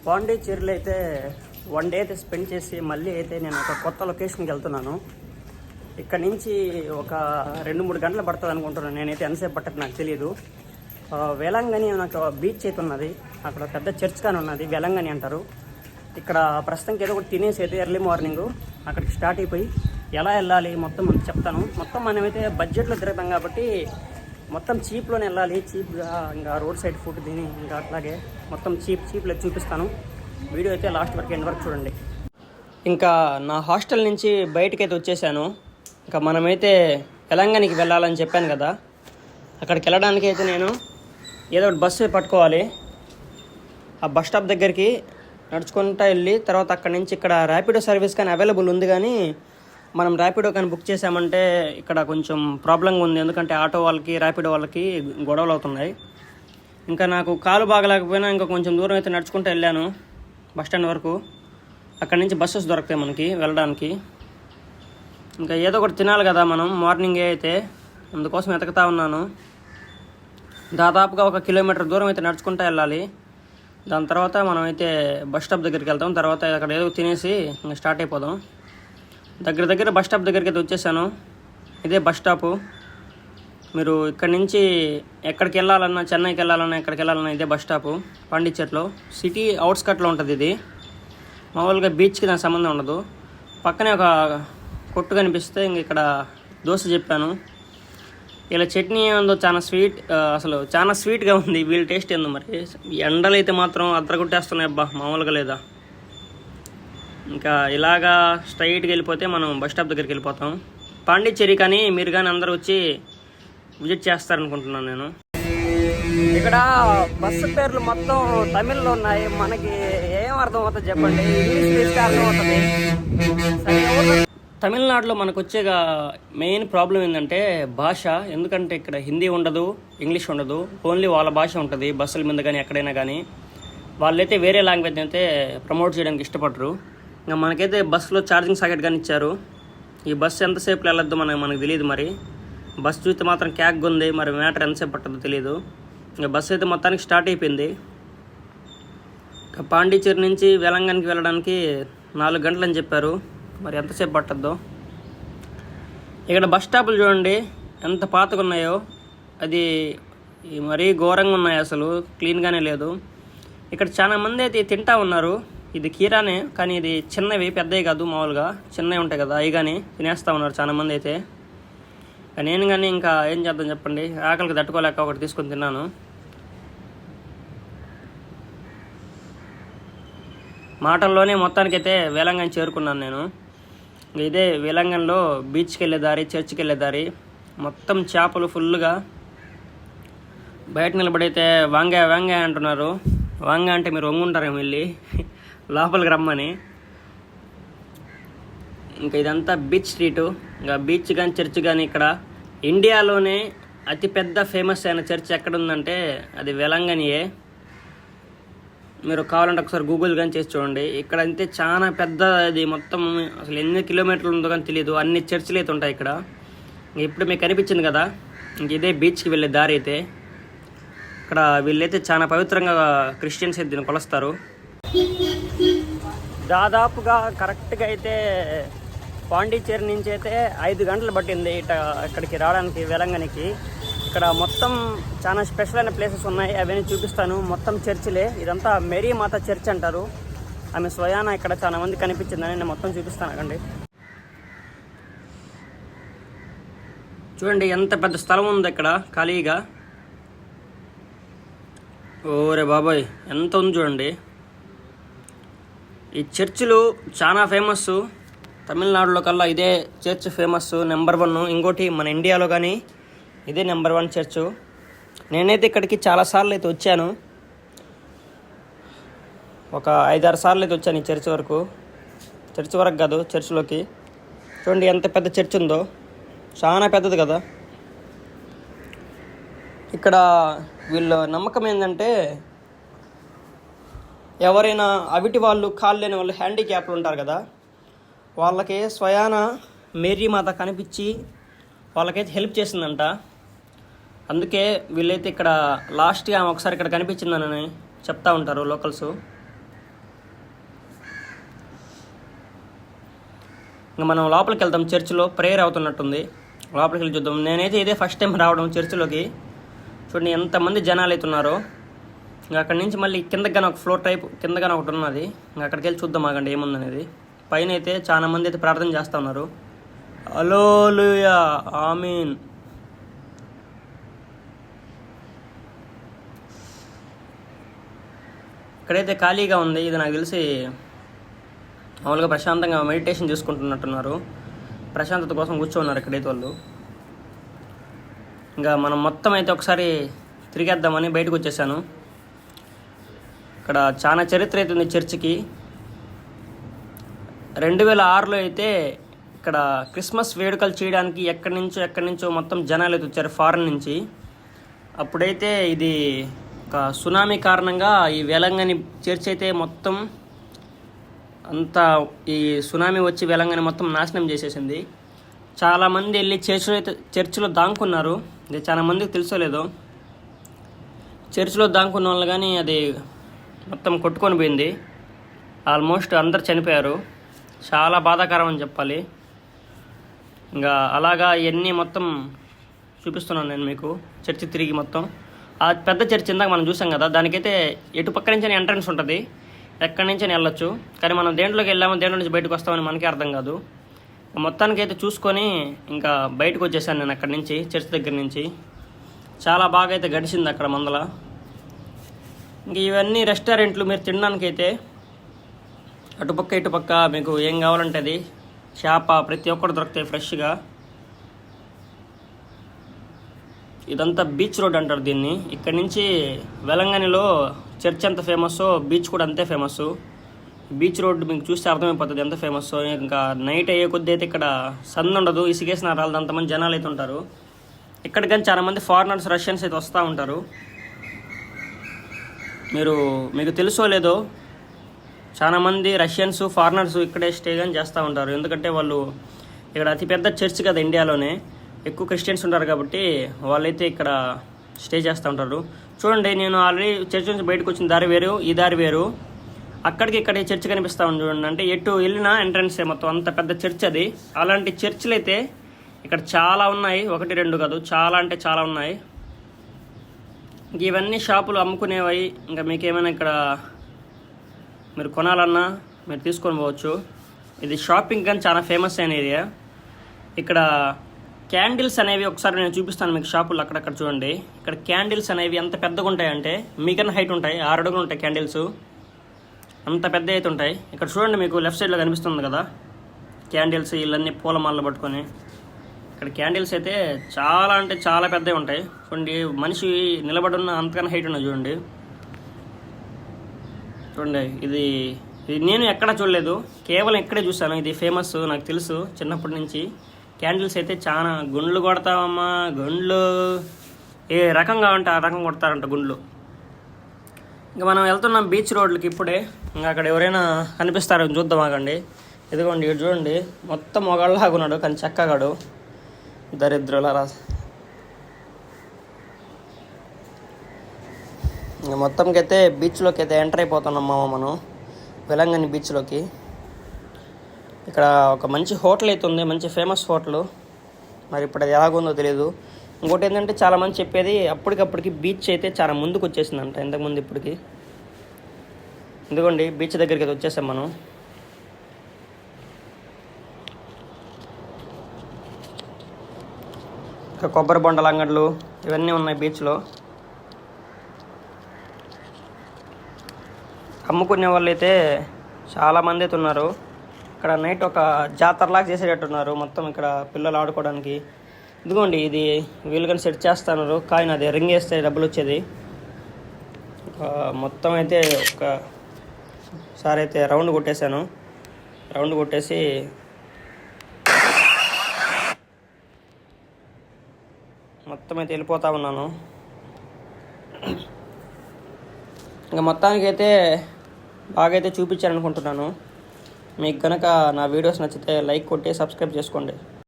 పాండిచ్చేరిలో అయితే 1 డే అయితే స్పెండ్ చేసి మళ్ళీ అయితే నేను ఒక కొత్త లొకేషన్కి వెళ్తున్నాను. ఇక్కడ నుంచి ఒక 2-3 గంటలు పడుతుంది అనుకుంటున్నాను. నేనైతే ఎంతసేపు పట్టదు నాకు తెలియదు. వేలంగని నాకు బీచ్ అయితే ఉన్నది, అక్కడ పెద్ద చర్చ్ కానీ ఉన్నది, వేలంగని అంటారు. ఇక్కడ ప్రస్తుతానికి ఏదో ఒకటి తినేసి అయితే ఎర్లీ మార్నింగ్ అక్కడికి స్టార్ట్ అయిపోయి ఎలా వెళ్ళాలి మొత్తం మనకు చెప్తాను. మొత్తం మనమైతే బడ్జెట్లో తిరుగుతాం కాబట్టి మొత్తం చీప్లోనే వెళ్ళాలి. చీప్గా ఇంకా రోడ్ సైడ్ ఫుడ్ తిని ఇంకా అట్లాగే మొత్తం చీప్లో చూపిస్తాను. వీడియో అయితే లాస్ట్ వరకు ఎండ్ వరకు చూడండి. ఇంకా నా హాస్టల్ నుంచి బయటకైతే వచ్చేసాను. ఇంకా మనమైతే తెలంగాణకి వెళ్ళాలని చెప్పాను కదా, అక్కడికి వెళ్ళడానికి అయితే నేను ఏదో ఒకటి బస్సు పట్టుకోవాలి. ఆ బస్ స్టాప్ దగ్గరికి నడుచుకుంటూ వెళ్ళి తర్వాత అక్కడి నుంచి ఇక్కడ ర్యాపిడో సర్వీస్ కానీ అవైలబుల్ ఉంది, కానీ మనం ర్యాపిడో కానీ బుక్ చేసామంటే ఇక్కడ కొంచెం ప్రాబ్లంగా ఉంది. ఎందుకంటే ఆటో వాళ్ళకి ర్యాపిడో వాళ్ళకి గొడవలు అవుతున్నాయి. ఇంకా నాకు కాలు బాగలేకపోయినా ఇంకా కొంచెం దూరం అయితే నడుచుకుంటూ వెళ్ళాను బస్ స్టాండ్ వరకు. అక్కడి నుంచి బస్సెస్ దొరుకుతాయి మనకి వెళ్ళడానికి. ఇంకా ఏదో ఒకటి తినాలి కదా మనం మార్నింగే అయితే, అందుకోసం వెతకుతా ఉన్నాను. దాదాపుగా 1 కిలోమీటర్ దూరం అయితే నడుచుకుంటూ వెళ్ళాలి. దాని తర్వాత మనం అయితే బస్ స్టాప్ దగ్గరికి వెళ్తాం. తర్వాత అక్కడ ఏదో తినేసి ఇంకా స్టార్ట్ అయిపోదాం. దగ్గర బస్ స్టాప్ దగ్గరికి అయితే వచ్చేసాను. ఇదే బస్ స్టాపు. మీరు ఇక్కడి నుంచి ఎక్కడికి వెళ్ళాలన్నా, చెన్నైకి వెళ్ళాలన్నా, ఎక్కడికి వెళ్ళాలన్నా ఇదే బస్ స్టాపు. పాండిచ్చేరిలో సిటీ అవుట్స్కట్లో ఉంటుంది ఇది. మామూలుగా బీచ్కి దానికి సంబంధం ఉండదు. పక్కనే ఒక కొట్టు కనిపిస్తే ఇంక ఇక్కడ దోశ చెప్పాను. ఇలా చట్నీ ఏందో చాలా స్వీట్, అసలు చాలా స్వీట్గా ఉంది. వీళ్ళ టేస్ట్ ఏందో మరి. ఎండలు అయితే మాత్రం అద్దరగొట్టేస్తున్నాయి అబ్బా, మామూలుగా లేదా. ఇంకా ఇలాగా స్ట్రైట్గా వెళ్ళిపోతే మనం బస్ స్టాప్ దగ్గరికి వెళ్ళిపోతాం. పాండిచ్చేరి కానీ మీరు కానీ అందరూ వచ్చి విజిట్ చేస్తారనుకుంటున్నాను నేను. ఇక్కడ బస్సు పేర్లు మొత్తం తమిళ్లో ఉన్నాయి. మనకి ఏం అర్థం అవుతుంది చెప్పండి, ఇంగ్లీష్ వేస్తే అర్థం అవుతుంది. తమిళనాడులో మనకు వచ్చే మెయిన్ ప్రాబ్లం ఏంటంటే భాష. ఎందుకంటే ఇక్కడ హిందీ ఉండదు, ఇంగ్లీష్ ఉండదు, ఓన్లీ వాళ్ళ భాష ఉంటుంది బస్సుల మీద కానీ ఎక్కడైనా కానీ. వాళ్ళైతే వేరే లాంగ్వేజ్ అయితే ప్రమోట్ చేయడానికి ఇష్టపడరు. ఇంకా మనకైతే బస్సులో ఛార్జింగ్ సాకెట్ కానీ ఇచ్చారు. ఈ బస్సు ఎంతసేపు వెళ్ళొద్దు మనకు తెలియదు. మరి బస్సు చూస్తే మాత్రం క్యాక్గా ఉంది, మరి మ్యాటర్ ఎంతసేపు పట్టదో తెలియదు. ఇంకా బస్సు అయితే మొత్తానికి స్టార్ట్ అయిపోయింది. ఇంకా పాండిచ్చేరి నుంచి వేలంగనికి వెళ్ళడానికి 4 గంటలు అని చెప్పారు, మరి ఎంతసేపు పట్టద్దో. ఇక్కడ బస్ స్టాపులు చూడండి ఎంత పాతగా ఉన్నాయో. అది మరీ ఘోరంగా ఉన్నాయి, అసలు క్లీన్గానే లేదు. ఇక్కడ చాలా మంది అయితే తింటా ఉన్నారు. ఇది కీరానే, కానీ ఇది చిన్నవి, పెద్దవి కాదు. మామూలుగా చిన్నవి ఉంటాయి కదా, అవి కానీ తినేస్తూ ఉన్నారు చాలా మంది అయితే. నేను కానీ ఇంకా ఏం చేద్దాం చెప్పండి, ఆకలికి తట్టుకోలేక ఒకటి తీసుకొని తిన్నాను. మాటల్లోనే మొత్తానికైతే వేలంగని చేరుకున్నాను నేను. ఇదే వేలంగన్లో బీచ్కి వెళ్ళే దారి, చర్చికి వెళ్ళే దారి. మొత్తం చేపలు ఫుల్గా. బయట నిలబడైతే వాంగా అంటున్నారు. వాంగా అంటే మీరు వంగుంటారేమో వెళ్ళి లోపలికి రమ్మని. ఇంకా ఇదంతా బీచ్ స్ట్రీటు. ఇంకా బీచ్ కానీ చర్చ్ కానీ ఇక్కడ ఇండియాలోనే అతిపెద్ద ఫేమస్ అయిన చర్చ్ ఎక్కడుందంటే అది వేలంగనియే. మీరు కావాలంటే ఒకసారి గూగుల్ కానీ చేసి చూడండి. ఇక్కడ అయితే చాలా పెద్ద, ఇది మొత్తం అసలు ఎన్ని కిలోమీటర్లు ఉందో కానీ తెలియదు. అన్ని చర్చిలు అయితే ఉంటాయి ఇక్కడ. ఇప్పుడు మీకు కనిపించింది కదా, ఇంక ఇదే బీచ్కి వెళ్ళే దారి అయితే. ఇక్కడ వీళ్ళైతే చాలా పవిత్రంగా క్రిస్టియన్స్ అయితే దీన్ని కొలుస్తారు. దాదాపుగా కరెక్ట్గా అయితే పాండిచ్చేరి నుంచి అయితే 5 గంటలు పట్టింది ఇక్కడికి రావడానికి, వేలంగనికి. ఇక్కడ మొత్తం చాలా స్పెషల్ అయిన ప్లేసెస్ ఉన్నాయి, అవన్నీ చూపిస్తాను. మొత్తం చర్చిలే. ఇదంతా మేరీ మాత చర్చ్ అంటారు. ఆమె స్వయాన ఇక్కడ చాలా మంది కనిపించిందని నేను మొత్తం చూపిస్తాను. అకండి చూడండి ఎంత పెద్ద స్థలం ఉంది ఇక్కడ ఖాళీగా. ఓరే బాబాయ్ ఎంత ఉంది చూడండి. ఈ చర్చిలు చాలా ఫేమస్. తమిళనాడులో కల్లా ఇదే చర్చ్ ఫేమస్, నెంబర్ 1. ఇంకోటి మన ఇండియాలో కానీ ఇదే నెంబర్ 1 చర్చు. నేనైతే ఇక్కడికి చాలాసార్లు అయితే వచ్చాను. ఒక 5-6 సార్లు అయితే వచ్చాను ఈ చర్చ్ వరకు కాదు, చర్చిలోకి. చూడండి ఎంత పెద్ద చర్చ్ ఉందో, చాలా పెద్దది కదా. ఇక్కడ వీళ్ళ నమ్మకం ఏంటంటే ఎవరైనా అవిటి వాళ్ళు, కాళ్ళు లేని వాళ్ళు, హ్యాండిక్యాప్లు ఉంటారు కదా, వాళ్ళకి స్వయాన మేరీ మాత కనిపించి వాళ్ళకైతే హెల్ప్ చేసిందంట. అందుకే వీళ్ళైతే ఇక్కడ లాస్ట్గా ఒకసారి ఇక్కడ కనిపించిందని చెప్తా ఉంటారు లోకల్స్. ఇంకా మనం లోపలికి వెళ్తాం. చర్చిలో ప్రేయర్ అవుతున్నట్టుంది, లోపలికి వెళ్ళి చూద్దాం. నేనైతే ఇదే ఫస్ట్ టైం రావడం చర్చిలోకి. చూడండి ఎంతమంది జనాలు అయితే ఉన్నారో. ఇంకా అక్కడి నుంచి మళ్ళీ కిందకి ఒక ఫ్లోర్ టైప్ కిందగానే ఒకటి ఉన్నది. ఇంకా అక్కడికి వెళ్ళి చూద్దాం ఆగండి ఏముందనేది. పైన అయితే చాలా మంది అయితే ప్రార్థన చేస్తూ ఉన్నారు. హల్లెలూయా ఆమీన్. ఇక్కడైతే ఖాళీగా ఉంది. ఇది నాకు తెలిసి మామూలుగా ప్రశాంతంగా మెడిటేషన్ చేసుకుంటున్నట్టున్నారు. ప్రశాంతత కోసం కూర్చోన్నారు ఇక్కడైతే వాళ్ళు. ఇంకా మనం మొత్తం అయితే ఒకసారి తిరిగేద్దామని బయటకు వచ్చేసాను. ఇక్కడ చాలా చరిత్ర అయితే ఉంది చర్చికి. 2006లో అయితే ఇక్కడ క్రిస్మస్ వేడుకలు చేయడానికి ఎక్కడి నుంచో మొత్తం జనాలు అయితే వచ్చారు ఫారెన్ నుంచి. అప్పుడైతే ఇది ఒక సునామీ కారణంగా ఈ వేలంగని చర్చ్ అయితే మొత్తం అంతా ఈ సునామీ వచ్చి వేలంగని మొత్తం నాశనం చేసేసింది. చాలామంది వెళ్ళి చర్చిలో దాంకున్నారు. ఇది చాలా మందికి తెలుసోలేదో, చర్చిలో దాంకున్న వాళ్ళు కానీ అది మొత్తం కొట్టుకొని పోయింది. ఆల్మోస్ట్ అందరు చనిపోయారు. చాలా బాధాకరం అని చెప్పాలి. ఇంకా అలాగా ఇవన్నీ మొత్తం చూపిస్తున్నాను నేను మీకు. చర్చి తిరిగి మొత్తం ఆ పెద్ద చర్చి ఇందాక మనం చూసాం కదా, దానికైతే ఎటు పక్క నుంచి ఎంట్రన్స్ ఉంటుంది, ఎక్కడి నుంచి వెళ్ళొచ్చు. కానీ మనం దేంట్లోకి వెళ్ళామో దేంట్లో నుంచి బయటకు వస్తామని మనకే అర్థం కాదు. మొత్తానికి అయితే చూసుకొని ఇంకా బయటకు వచ్చేసాను నేను అక్కడి నుంచి, చర్చ్ దగ్గర నుంచి. చాలా బాగా అయితే గడిచింది అక్కడ ముందల. ఇంక ఇవన్నీ రెస్టారెంట్లు మీరు తినడానికి అయితే అటుపక్క ఇటుపక్క మీకు ఏం కావాలంటే అది చేప ప్రతి ఒక్కటి దొరుకుతాయి ఫ్రెష్గా. ఇదంతా బీచ్ రోడ్ అంటారు దీన్ని. ఇక్కడ నుంచి వెలంగనిలో చర్చ్ ఎంత ఫేమస్సో బీచ్ కూడా అంతే ఫేమస్. బీచ్ రోడ్ మీకు చూస్తే అర్థమైపోతుంది ఎంత ఫేమస్. ఇంకా నైట్ అయ్యే కొద్దీ అయితే ఇక్కడ సన్ ఉండదు, ఇసుకేసిన రాళ్ళు, అంతమంది జనాలు అయితే ఉంటారు. ఇక్కడ కానీ చాలామంది ఫారినర్స్ రష్యన్స్ అయితే వస్తూ ఉంటారు. మీకు తెలుసో లేదో, చాలామంది రష్యన్స్ ఫారినర్స్ ఇక్కడే స్టే కానీ చేస్తూ ఉంటారు. ఎందుకంటే వాళ్ళు ఇక్కడ అతిపెద్ద చర్చ్ కదా ఇండియాలోనే, ఎక్కువ క్రిస్టియన్స్ ఉంటారు కాబట్టి వాళ్ళైతే ఇక్కడ స్టే చేస్తూ ఉంటారు. చూడండి, నేను ఆల్రెడీ చర్చ్ నుంచి బయటకు వచ్చిన దారి వేరు, ఈ దారి వేరు. అక్కడికి ఇక్కడ చర్చ్ కనిపిస్తూ ఉంది చూడండి. అంటే ఎటు వెళ్ళినా ఎంట్రన్సే మొత్తం, అంత పెద్ద చర్చ్ అది. అలాంటి చర్చిలు అయితే ఇక్కడ చాలా ఉన్నాయి, 1 2 కాదు, చాలా అంటే చాలా ఉన్నాయి. ఇంక ఇవన్నీ షాపులు అమ్ముకునేవి. ఇంకా మీకేమైనా ఇక్కడ మీరు కొనాలన్నా మీరు తీసుకొని పోవచ్చు. ఇది షాపింగ్ కానీ చాలా ఫేమస్ అయిన ఏరియా. ఇక్కడ క్యాండిల్స్ అనేవి ఒకసారి నేను చూపిస్తాను మీకు షాపులు అక్కడక్కడ చూడండి. ఇక్కడ క్యాండిల్స్ అనేవి ఎంత పెద్దగా ఉంటాయంటే మీకన్నా హైట్ ఉంటాయి, 6 అడుగులు ఉంటాయి క్యాండిల్స్, అంత పెద్ద అయితే ఉంటాయి. ఇక్కడ చూడండి, మీకు లెఫ్ట్ సైడ్లో కనిపిస్తుంది కదా క్యాండిల్స్, వీళ్ళన్నీ పూలమాలలు పట్టుకొని. ఇక్కడ క్యాండిల్స్ అయితే చాలా అంటే చాలా పెద్దవి ఉంటాయి. చూడండి, మనిషి నిలబడున్న అంతకన్నా హైట్ ఉన్నది చూడండి. చూడండి, ఇది నేను ఎక్కడ చూడలేదు, కేవలం ఇక్కడే చూసాను. ఇది ఫేమస్, నాకు తెలుసు చిన్నప్పటి నుంచి. క్యాండిల్స్ అయితే చాలా గుండ్లు కొడతామమ్మా, గుండ్లు ఏ రకంగా ఉంటే ఆ రకం కొడతారంట గుండ్లు. ఇంకా మనం వెళ్తున్నాం బీచ్ రోడ్లకి ఇప్పుడే. ఇంకా అక్కడ ఎవరైనా కనిపిస్తారని చూద్దాం ఆగండి. ఇదిగోండి, ఇక్కడ చూడండి, మొత్తం మొగాళ్ళలాగున్నాడు కానీ చక్కగాడు, దరిద్రులరా. ఇంకా మొత్తంకి అయితే బీచ్లోకి అయితే ఎంటర్ అయిపోతున్నాం మనం, వెలంగని బీచ్లోకి. ఇక్కడ ఒక మంచి హోటల్ అయితే ఉంది, మంచి ఫేమస్ హోటల్. మరి ఇప్పుడు అది ఎలాగుందో తెలియదు. ఇంకోటి ఏంటంటే చాలామంది చెప్పేది అప్పటికప్పటికి బీచ్ అయితే చాలా ముందుకు వచ్చేసిందంట, ఇంతకుముందు ఇప్పటికి. ఎందుకండి బీచ్ దగ్గరికి అయితే వచ్చేసాం మనం. ఇంకా కొబ్బరి బొండల అంగళ్ళు ఇవన్నీ ఉన్నాయి బీచ్లో. అమ్ముకునే వాళ్ళు అయితే చాలామంది అయితే ఉన్నారు. ఇక్కడ నైట్ ఒక జాతరలాగా చేసేటట్టున్నారు మొత్తం, ఇక్కడ పిల్లలు ఆడుకోవడానికి. ఇదిగోండి, ఇది వీళ్ళు కానీ సెట్ చేస్తున్నారు కాయిన్, అది రింగ్ వేస్తే డబ్బులు వచ్చేది. మొత్తం అయితే ఒకసారి అయితే రౌండ్ కొట్టేశాను. రౌండ్ కొట్టేసి మొత్తం అయితే వెళ్ళిపోతూ ఉన్నాను. ఇంకా మొత్తానికైతే బాగైతే చూపించాను అనుకుంటున్నాను. మీకు కనుక నా వీడియోస్ నచ్చితే లైక్ కొట్టి సబ్స్క్రైబ్ చేసుకోండి.